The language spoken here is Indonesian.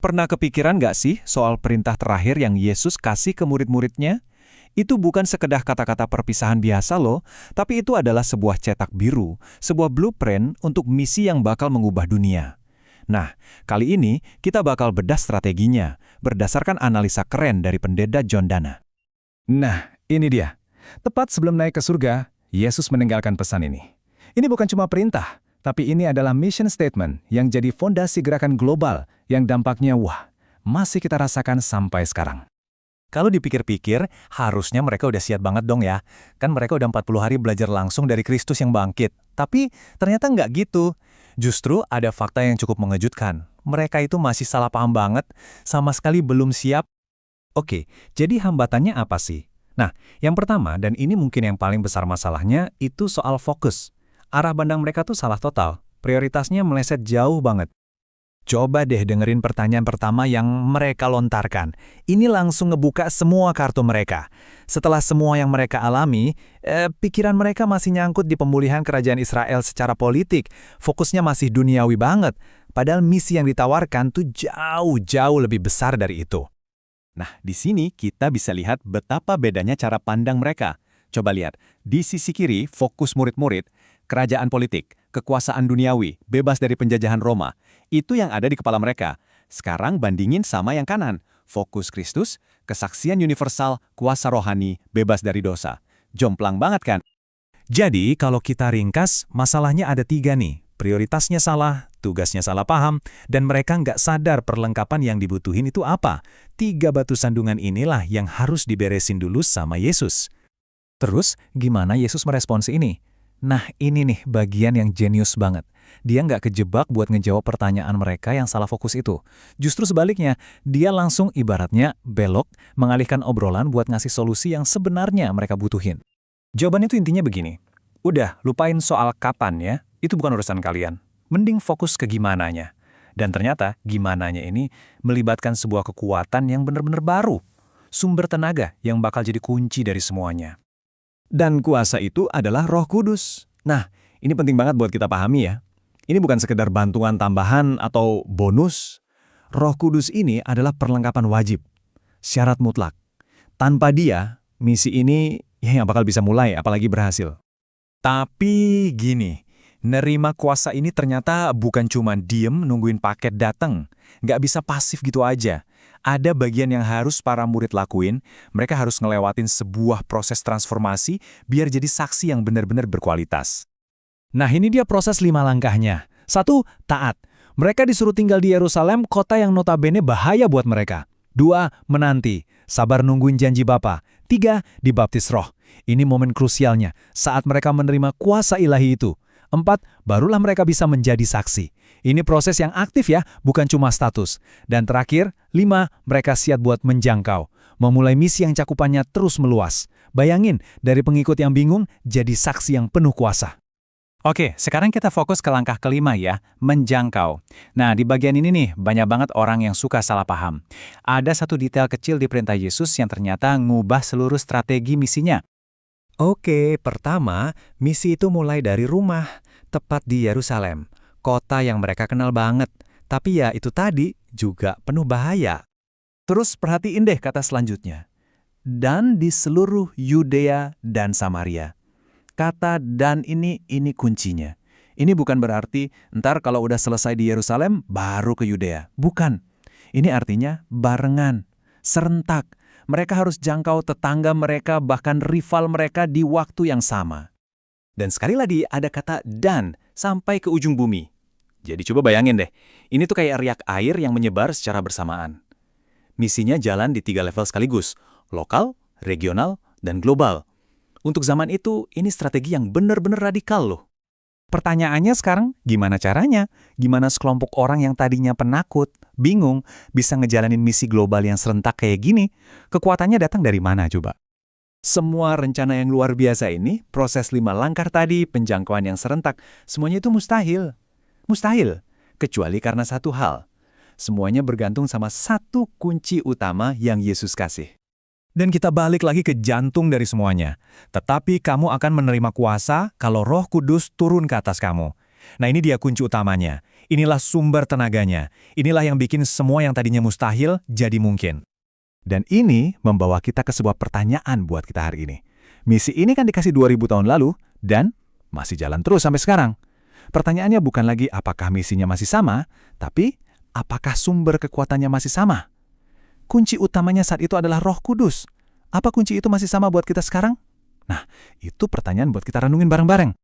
Pernah kepikiran nggak sih soal perintah terakhir yang Yesus kasih ke murid-muridnya? Itu bukan sekedar kata-kata perpisahan biasa loh, tapi itu adalah sebuah cetak biru, sebuah blueprint untuk misi yang bakal mengubah dunia. Nah, kali ini kita bakal bedah strateginya, berdasarkan analisa keren dari pendeta John Dana. Nah, ini dia. Tepat sebelum naik ke surga, Yesus meninggalkan pesan ini. Ini bukan cuma perintah, tapi ini adalah mission statement yang jadi fondasi gerakan global yang dampaknya masih kita rasakan sampai sekarang. Kalau dipikir-pikir, harusnya mereka udah siap banget dong ya. Kan mereka udah 40 hari belajar langsung dari Kristus yang bangkit. Tapi ternyata nggak gitu. Justru ada fakta yang cukup mengejutkan. Mereka itu masih salah paham banget, sama sekali belum siap. Oke, jadi hambatannya apa sih? Nah, yang pertama, dan ini mungkin yang paling besar masalahnya, itu soal fokus. Arah pandang mereka tuh salah total. Prioritasnya meleset jauh banget. Coba deh dengerin pertanyaan pertama yang mereka lontarkan. Ini langsung ngebuka semua kartu mereka. Setelah semua yang mereka alami, pikiran mereka masih nyangkut di pemulihan kerajaan Israel secara politik. Fokusnya masih duniawi banget. Padahal misi yang ditawarkan tuh jauh-jauh lebih besar dari itu. Nah, di sini kita bisa lihat betapa bedanya cara pandang mereka. Coba lihat, di sisi kiri fokus murid-murid, kerajaan politik, kekuasaan duniawi, bebas dari penjajahan Roma. Itu yang ada di kepala mereka. Sekarang bandingin sama yang kanan, fokus Kristus, kesaksian universal, kuasa rohani, bebas dari dosa. Jomplang banget kan? Jadi, kalau kita ringkas, masalahnya ada 3 nih. Prioritasnya salah, tugasnya salah paham, dan mereka nggak sadar perlengkapan yang dibutuhin itu apa. 3 batu sandungan inilah yang harus diberesin dulu sama Yesus. Terus, gimana Yesus merespons ini? Nah, ini nih bagian yang jenius banget. Dia nggak kejebak buat ngejawab pertanyaan mereka yang salah fokus itu. Justru sebaliknya, dia langsung ibaratnya belok, mengalihkan obrolan buat ngasih solusi yang sebenarnya mereka butuhin. Jawabannya itu intinya begini. Udah, lupain soal kapan ya, itu bukan urusan kalian. Mending fokus ke gimananya. Dan ternyata, gimananya ini melibatkan sebuah kekuatan yang benar-benar baru. Sumber tenaga yang bakal jadi kunci dari semuanya. Dan kuasa itu adalah Roh Kudus. Nah, ini penting banget buat kita pahami ya. Ini bukan sekedar bantuan tambahan atau bonus. Roh Kudus ini adalah perlengkapan wajib, syarat mutlak. Tanpa dia, misi ini ya nggak bakal bisa mulai, apalagi berhasil. Tapi gini, nerima kuasa ini ternyata bukan cuma diem nungguin paket datang. Nggak bisa pasif gitu aja. Ada bagian yang harus para murid lakuin, mereka harus ngelewatin sebuah proses transformasi biar jadi saksi yang benar-benar berkualitas. Nah, ini dia proses 5 langkahnya. 1. Taat. Mereka disuruh tinggal di Yerusalem, kota yang notabene bahaya buat mereka. 2. Menanti. Sabar nungguin janji Bapa. 3. Dibaptis Roh. Ini momen krusialnya, saat mereka menerima kuasa ilahi itu. 4. Barulah mereka bisa menjadi saksi. Ini proses yang aktif ya, bukan cuma status. Dan terakhir, 5. Mereka siap buat menjangkau. Memulai misi yang cakupannya terus meluas. Bayangin, dari pengikut yang bingung, jadi saksi yang penuh kuasa. Oke, sekarang kita fokus ke langkah kelima ya, menjangkau. Nah, di bagian ini nih, banyak banget orang yang suka salah paham. Ada satu detail kecil di perintah Yesus yang ternyata ngubah seluruh strategi misinya. Oke, pertama, misi itu mulai dari rumah, tepat di Yerusalem. Kota yang mereka kenal banget. Tapi ya itu tadi, juga penuh bahaya. Terus perhatiin deh kata selanjutnya. Dan di seluruh Yudea dan Samaria. Kata dan ini kuncinya. Ini bukan berarti ntar kalau udah selesai di Yerusalem, baru ke Yudea. Bukan. Ini artinya barengan, serentak. Mereka harus jangkau tetangga mereka, bahkan rival mereka di waktu yang sama. Dan sekali lagi ada kata dan, sampai ke ujung bumi. Jadi coba bayangin deh, ini tuh kayak riak air yang menyebar secara bersamaan. Misinya jalan di 3 level sekaligus, lokal, regional, dan global. Untuk zaman itu, ini strategi yang benar-benar radikal loh. Pertanyaannya sekarang, gimana caranya? Gimana sekelompok orang yang tadinya penakut, bingung, bisa ngejalanin misi global yang serentak kayak gini? Kekuatannya datang dari mana coba? Semua rencana yang luar biasa ini, proses 5 langkah tadi, penjangkauan yang serentak, semuanya itu mustahil. Mustahil, kecuali karena satu hal. Semuanya bergantung sama satu kunci utama yang Yesus kasih. Dan kita balik lagi ke jantung dari semuanya. Tetapi kamu akan menerima kuasa kalau Roh Kudus turun ke atas kamu. Nah, ini dia kunci utamanya. Inilah sumber tenaganya. Inilah yang bikin semua yang tadinya mustahil jadi mungkin. Dan ini membawa kita ke sebuah pertanyaan buat kita hari ini. Misi ini kan dikasih 2000 tahun lalu, dan masih jalan terus sampai sekarang. Pertanyaannya bukan lagi apakah misinya masih sama, tapi apakah sumber kekuatannya masih sama? Kunci utamanya saat itu adalah Roh Kudus. Apa kunci itu masih sama buat kita sekarang? Nah, itu pertanyaan buat kita renungin bareng-bareng.